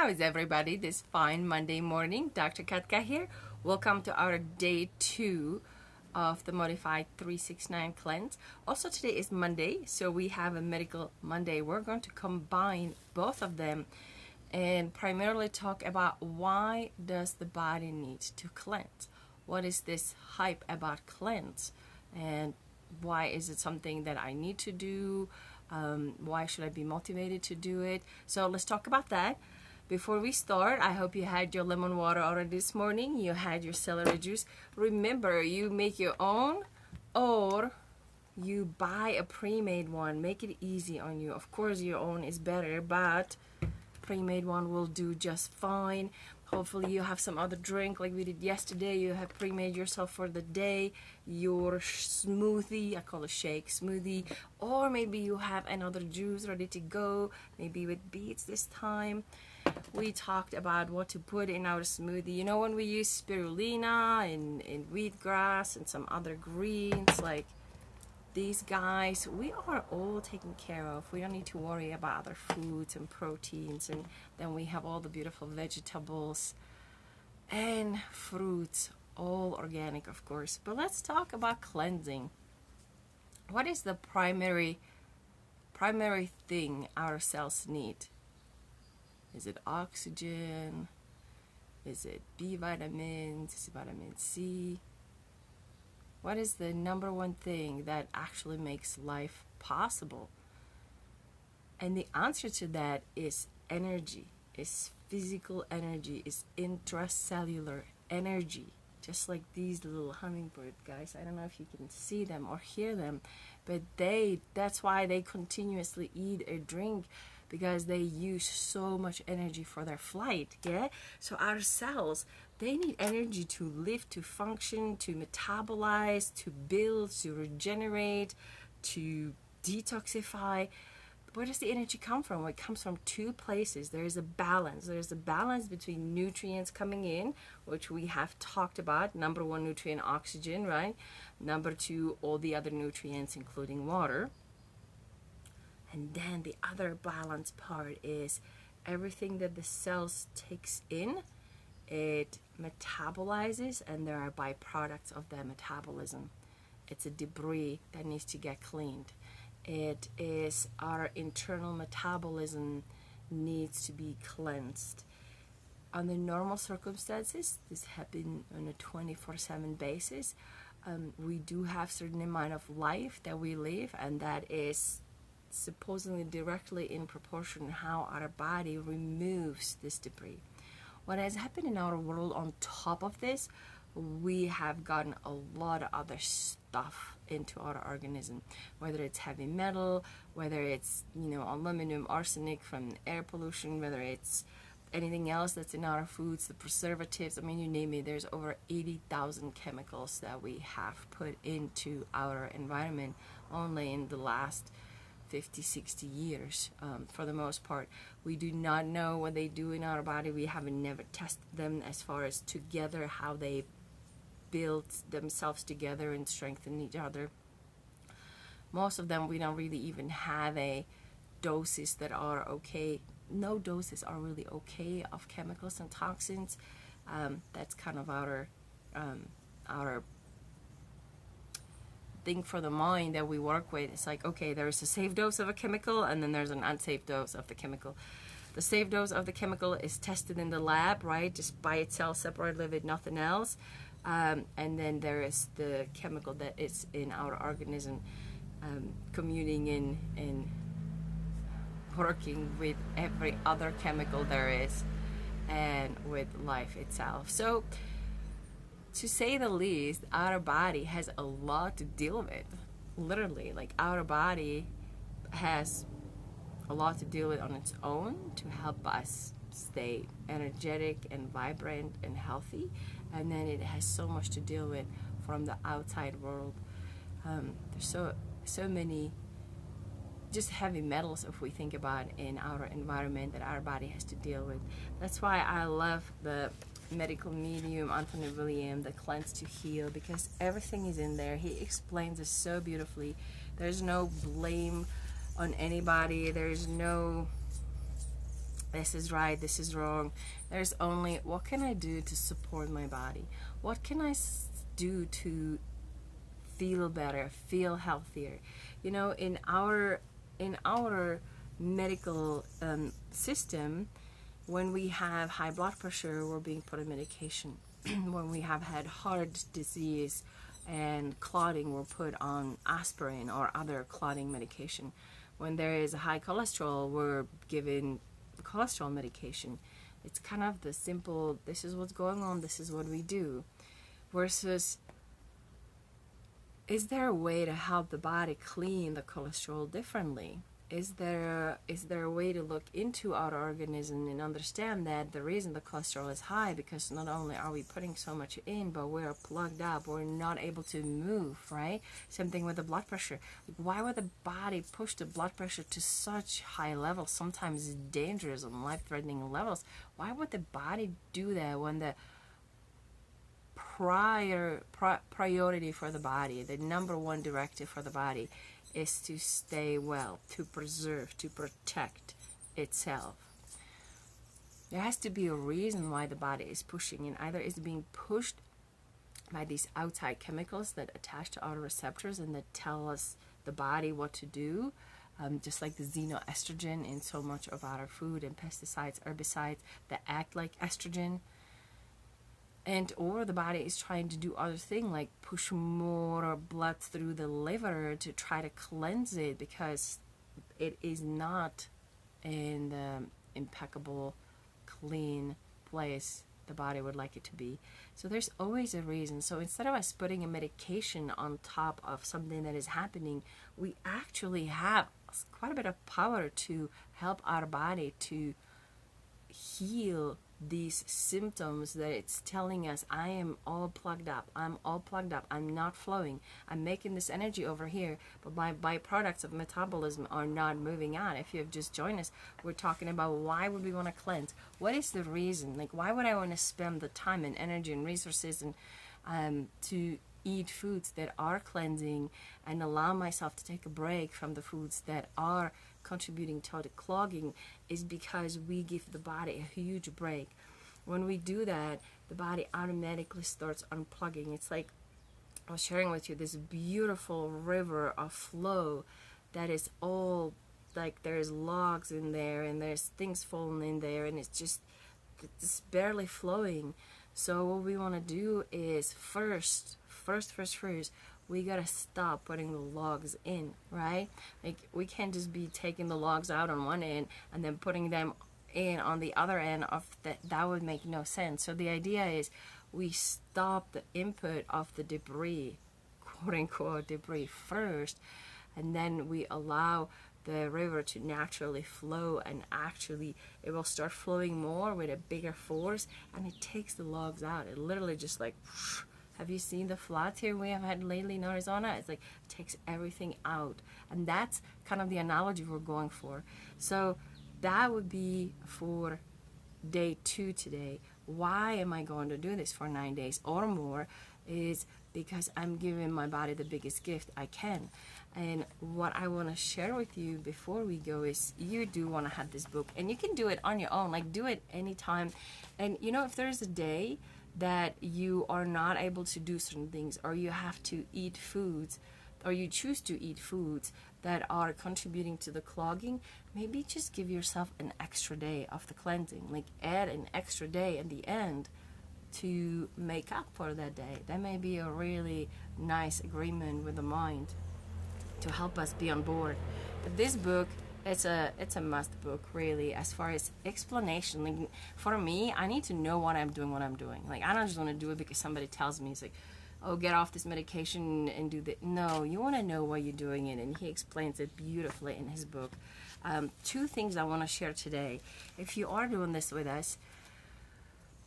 How is everybody this fine Monday morning? Dr. Katka here. Welcome to our day 2 of the Modified 369 cleanse. Also today is Monday, so we have a medical Monday. We're going to combine both of them and primarily talk about why does the body need to cleanse? What is this hype about cleanse? And why is it something that I need to do? Why should I be motivated to do it? So let's talk about that. Before we start, I hope you had your lemon water already this morning. You had your celery juice. Remember, you make your own or you buy a pre-made one. Make it easy on you. Of course, your own is better, but pre-made one will do just fine. Hopefully you have some other drink like we did yesterday. You have pre-made yourself for the day, your smoothie, I call it shake, smoothie, or maybe you have another juice ready to go, maybe with beets this time. We talked about what to put in our smoothie. You know, when we use spirulina and wheatgrass and some other greens like these guys, we are all taken care of. We don't need to worry about other foods and proteins, and then we have all the beautiful vegetables and fruits, all organic of course. But let's talk about cleansing. What is the primary thing our cells need? Is it oxygen? Is it B vitamins? Is it vitamin C? What is the number one thing that actually makes life possible? And the answer to that is energy, is physical energy, is intracellular energy. Just like these little hummingbird guys. I don't know if you can see them or hear them, but that's why they continuously eat or drink, because they use so much energy for their flight. Yeah, so our cells, they need energy to live, to function, to metabolize, to build, to regenerate, to detoxify. Where does the energy come from? Well, it comes from two places. There is a balance. There's a balance between nutrients coming in, which we have talked about. Number one nutrient, oxygen, right? Number two, all the other nutrients, including water. And then the other balance part is everything that the cells takes in, it metabolizes, and there are byproducts of that metabolism. It's a debris that needs to get cleaned. It is our internal metabolism needs to be cleansed. Under normal circumstances, this happens on a 24/7 basis. We do have certain amount of life that we live, and that is supposedly directly in proportion how our body removes this debris. What has happened in our world on top of this, we have gotten a lot of other stuff into our organism, whether it's heavy metal, whether it's aluminum, arsenic from air pollution, whether it's anything else that's in our foods, the preservatives, I mean, you name it. There's over 80,000 chemicals that we have put into our environment only in the last 50, 60 years. For the most part, we do not know what they do in our body. We haven't never tested them as far as together, how they build themselves together and strengthen each other. Most of them, we don't really even have a doses that are okay. No doses are really okay of chemicals and toxins. That's kind of our thing for the mind that we work with. It's like, okay, there's a safe dose of a chemical, and then there's an unsafe dose of the chemical. The safe dose of the chemical is tested in the lab, right, just by itself, separately with nothing else. And then there is the chemical that is in our organism, communing in and working with every other chemical there is, and with life itself. So to say the least, our body has a lot to deal with. Literally, like our body has a lot to deal with on its own to help us stay energetic and vibrant and healthy. And then it has so much to deal with from the outside world. There's so many just heavy metals, if we think about, in our environment that our body has to deal with. That's why I love the medical medium Anthony William, the Cleanse to Heal, because everything is in there. He explains it so beautifully. There's no blame on anybody. There's no this is right, this is wrong. There's only, what can I do to support my body? What can I do to feel better, feel healthier? You know, in our medical system, when we have high blood pressure, we're being put on medication. When we have had heart disease and clotting, we're put on aspirin or other clotting medication. When there is a high cholesterol, we're given cholesterol medication. It's kind of the simple, this is what's going on, this is what we do. Versus, is there a way to help the body clean the cholesterol differently? Is there a way to look into our organism and understand that the reason the cholesterol is high, because not only are we putting so much in, but we're plugged up, we're not able to move, right? Same thing with the blood pressure. Why would the body push the blood pressure to such high levels, sometimes dangerous and life-threatening levels? Why would the body do that when the priority for the body, the number one directive for the body, is to stay well, to preserve, to protect itself? There has to be a reason why the body is pushing, and either it's being pushed by these outside chemicals that attach to our receptors and that tell us, the body, what to do, just like the xenoestrogen in so much of our food and pesticides, herbicides that act like estrogen. And or the body is trying to do other things, like push more blood through the liver to try to cleanse it, because it is not in the impeccable, clean place the body would like it to be. So there's always a reason. So instead of us putting a medication on top of something that is happening, we actually have quite a bit of power to help our body to heal these symptoms that it's telling us, I am all plugged up, I'm not flowing, I'm making this energy over here, but my byproducts of metabolism are not moving out. If you have just joined us, we're talking about why would we want to cleanse? What is the reason? Like, why would I want to spend the time and energy and resources and to eat foods that are cleansing and allow myself to take a break from the foods that are contributing to the clogging? Is because we give the body a huge break. When we do that, the body automatically starts unplugging. It's like I was sharing with you this beautiful river of flow that is all like there's logs in there and there's things falling in there, and it's barely flowing. So what we want to do is first, we gotta stop putting the logs in, right? Like, we can't just be taking the logs out on one end and then putting them in on the other end of that would make no sense. So the idea is we stop the input of the debris, quote unquote debris, first, and then we allow the river to naturally flow, and actually it will start flowing more with a bigger force, and it takes the logs out. It literally just like, have you seen the floods here we have had lately in Arizona? It's like it takes everything out, and that's kind of the analogy we're going for. So that would be for day 2 today. Why am I going to do this for 9 days or more? Is because I'm giving my body the biggest gift I can. And what I want to share with you before we go is, you do want to have this book, and you can do it on your own, like do it anytime. And you know, if there's a day that you are not able to do certain things, or you have to eat foods, or you choose to eat foods that are contributing to the clogging, maybe just give yourself an extra day of the cleansing. Like, add an extra day at the end to make up for that day. That may be a really nice agreement with the mind to help us be on board. But this book, it's a must book, really, as far as explanation. Like, for me, I need to know what I'm doing. Like, I don't just want to do it because somebody tells me. It's like, oh, get off this medication and do that. No, you want to know why you're doing it, and he explains it beautifully in his book. 2 things I want to share today. If you are doing this with us,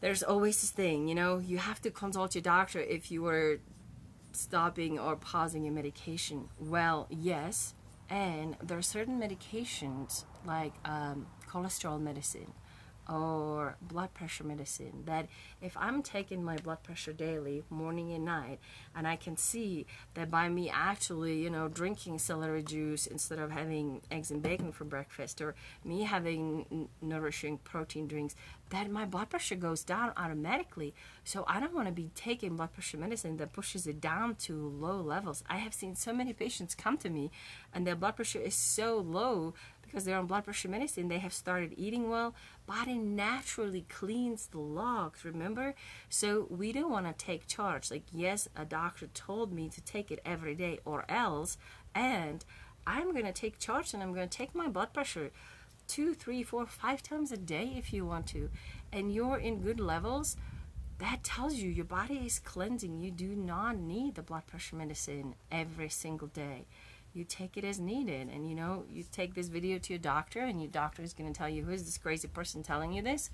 there's always this thing, you know, you have to consult your doctor if you were stopping or pausing your medication. Well, yes, and there are certain medications like cholesterol medicine, or blood pressure medicine, that if I'm taking my blood pressure daily, morning and night, and I can see that by me actually, drinking celery juice instead of having eggs and bacon for breakfast, or me having nourishing protein drinks, that my blood pressure goes down automatically. So I don't want to be taking blood pressure medicine that pushes it down to low levels. I have seen so many patients come to me and their blood pressure is so low because they're on blood pressure medicine. They have started eating well. Body naturally cleans the logs, remember? So we don't want to take charge. Like, yes, a doctor told me to take it every day or else, and I'm going to take charge and I'm going to take my blood pressure 2, 3, 4, 5 times a day if you want to, and you're in good levels. That tells you your body is cleansing. You do not need the blood pressure medicine every single day. You take it as needed, and you take this video to your doctor, and your doctor is going to tell you, who is this crazy person telling you this?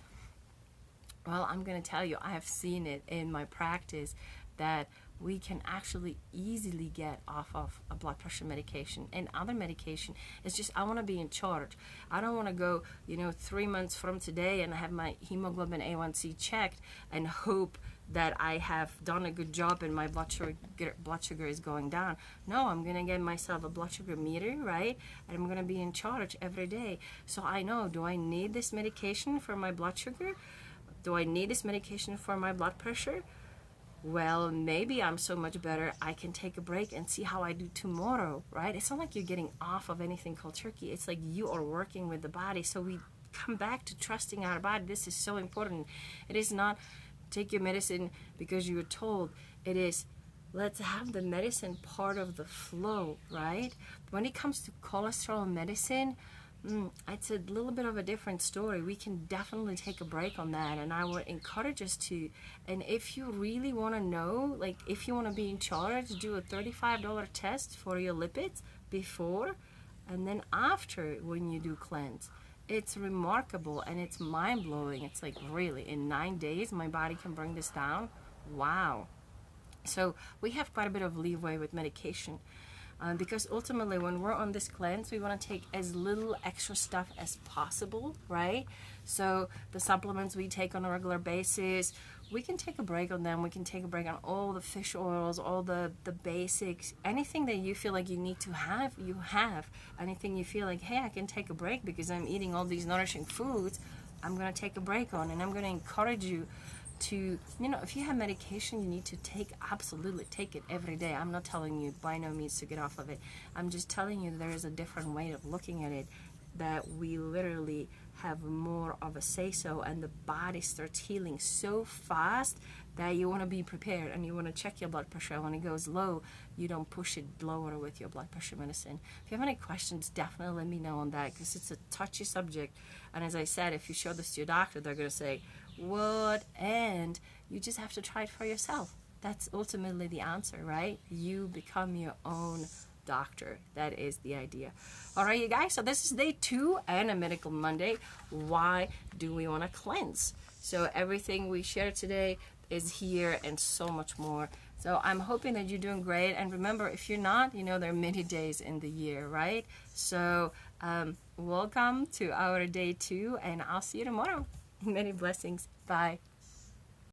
Well, I'm going to tell you, I have seen it in my practice that we can actually easily get off of a blood pressure medication and other medication. It's just, I want to be in charge. I don't want to go 3 months from today and have my hemoglobin A1C checked and hope that I have done a good job and my blood sugar is going down. No, I'm going to get myself a blood sugar meter, right? And I'm going to be in charge every day. So I know, do I need this medication for my blood sugar? Do I need this medication for my blood pressure? Well, maybe I'm so much better, I can take a break and see how I do tomorrow, right? It's not like you're getting off of anything cold turkey. It's like you are working with the body. So we come back to trusting our body. This is so important. It is not take your medicine because you were told. It is, let's have the medicine part of the flow, right? When it comes to cholesterol medicine, it's a little bit of a different story. We can definitely take a break on that, and I would encourage us to. And if you really want to know, like if you want to be in charge, do a $35 test for your lipids before and then after when you do cleanse. It's remarkable and it's mind-blowing. It's like, really, in 9 days my body can bring this down? Wow. So we have quite a bit of leeway with medication. Because ultimately when we're on this cleanse, we want to take as little extra stuff as possible, right? So the supplements we take on a regular basis, we can take a break on them. We can take a break on all the fish oils, all the basics. Anything that you feel like you need to have, you have. Anything you feel like, hey, I can take a break because I'm eating all these nourishing foods, I'm going to take a break on. And I'm going to encourage you to, if you have medication you need to take, absolutely take it every day. I'm not telling you by no means to get off of it. I'm just telling you there is a different way of looking at it, that we literally have more of a say-so, and the body starts healing so fast that you want to be prepared and you want to check your blood pressure. When it goes low, you don't push it lower with your blood pressure medicine. If you have any questions, definitely let me know on that, because it's a touchy subject. And as I said, if you show this to your doctor, they're going to say, what? And you just have to try it for yourself. That's ultimately the answer, right? You become your own doctor. That is the idea. All right, you guys, so this is day 2 and a Medical Monday. Why do we want to cleanse? So everything we shared today is here and so much more. So I'm hoping that you're doing great. And remember, if you're not, there are many days in the year, right? So welcome to our day 2, and I'll see you tomorrow. Many blessings. Bye.